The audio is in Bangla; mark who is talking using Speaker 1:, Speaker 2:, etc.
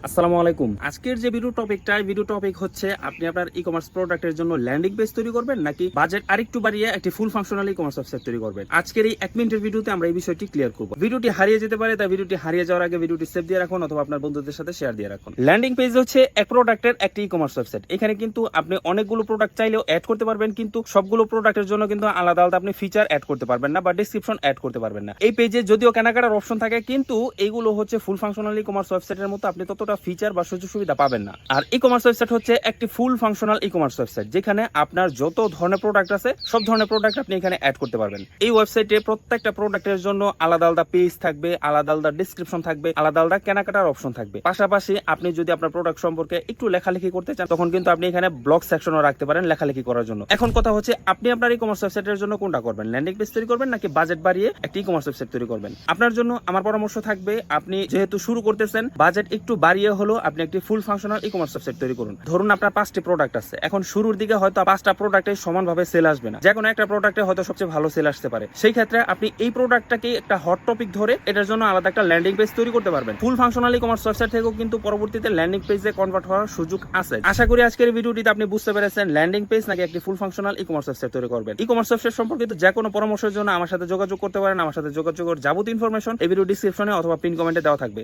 Speaker 1: আসসালামু আলাইকুম। আজকের যে ভিডিও টপিক হচ্ছে আপনি আপনার ই কমার্স প্রোডাক্টের জন্য ল্যান্ডিং পেজ তৈরি করবেন নাকি বাজেট আরেকটু বাড়িয়ে একটি ফুল ফাংশনাল ই কমার্স ওয়েবসাইট তৈরি করবেন। আজকের এই 1 মিনিটের ভিডিওতে আমরা এই বিষয়টি ক্লিয়ার করব। ভিডিওটি হারিয়ে যেতে পারে, তাই ভিডিওটি হারিয়ে যাওয়ার আগে ভিডিওটি সেভ দিয়ে রাখুন অথবা আপনার বন্ধুদের সাথে শেয়ার দিয়ে রাখুন। ল্যান্ডিং পেজ হচ্ছে এক প্রোডাক্টের একটি ই কমার্স ওয়েবসাইট। এখানে কিন্তু আপনি অনেকগুলো প্রোডাক্ট চাইলেও অ্যাড করতে পারবেন, কিন্তু সবগুলো প্রোডাক্টের জন্য কিন্তু আলাদা আলাদা আপনি ফিচার অ্যাড করতে পারবেন না বা ডেসক্রিপশন অ্যাড করতে পারবেন না। এই পেজে যদিও কেনাকাটার অপশন থাকে, কিন্তু এইগুলো হচ্ছে ফুল ফাংশনাল ই কমার্স ওয়েবসাইটের মতো আপনি ততটা ফিচার বা সুযোগ সুবিধা পাবেন না। আর ই কমার্স ওয়েবসাইট হচ্ছে একটি ফুল ফাংশনাল ই কমার্স ওয়েবসাইট, যেখানে আপনার যত ধরনের প্রোডাক্ট আছে সব ধরনের প্রোডাক্ট আপনি এখানে অ্যাড করতে পারবেন। এই ওয়েবসাইটে প্রত্যেকটা প্রোডাক্টের জন্য আলাদা আলাদা পেজ থাকবে, আলাদা আলাদা ডেসক্রিপশন থাকবে, আলাদা আলাদা কেনাকাটার অপশন থাকবে। পাশাপাশি আপনি যদি আপনার প্রোডাক্ট সম্পর্কে একটু লেখালেখি করতে চান, তখন কিন্তু আপনি এখানে ব্লগ সেকশনও রাখতে পারেন লেখালেখি করার জন্য। এখন কথা হচ্ছে আপনি আপনার ই কমার্স ওয়েবসাইটের জন্য কোনটা করবেন, ল্যান্ডিং পেজ তৈরি করবেন নাকি বাজেট বাড়িয়ে একটি ই কমার্স ওয়েবসাইট তৈরি করবেন। আপনার জন্য আমার পরামর্শ থাকবে, আপনি যেহেতু শুরু করতেছেন, বাজেট একটু বাড়িয়ে হলো আপনি একটি ফুল ফাংশনাল ই কমার্স ওয়েবসাইট তৈরি করুন। ধরুন আপনার 5টি প্রোডাক্ট আছে, এখন শুরুর দিকে হয়তো 5টা প্রোডাক্টে সমানভাবে সেল আসবে না, যে কোনো একটা প্রোডাক্টে হয়তো সবচেয়ে ভালো সেল আসতে পারে। সেই ক্ষেত্রে আপনি এই প্রোডাক্টটাকে একটা হট টপিক ধরে এটার জন্য আলাদা একটা ল্যান্ডিং পেজ তৈরি করতে পারবেন। ফুল ফাংশনাল ই কমার্স ওয়েবসাইট থেকেও কিন্তু পরবর্তীতে ল্যান্ডিং পেজে কনভার্ট হওয়ার সুযোগ আছে। আশা করি আজকের ভিডিওটিতে আপনি বুঝতে পেরেছেন ল্যান্ডিং পেজ নাকি একটি ফুল ফাংশনাল ই কমার্স ওয়েবসাইট তৈরি করবেন। ই কমার্স ওয়েবসাইট সম্পর্কিত যে কোনো পরামর্শের জন্য আমার সাথে যোগাযোগ করতে পারেন। আমার সাথে যোগাযোগের যাবতীয় ইনফরমেশন এই ভিডিও ডেসক্রিপশনে অথবা পিন কমেন্টে দেওয়া থাকবে।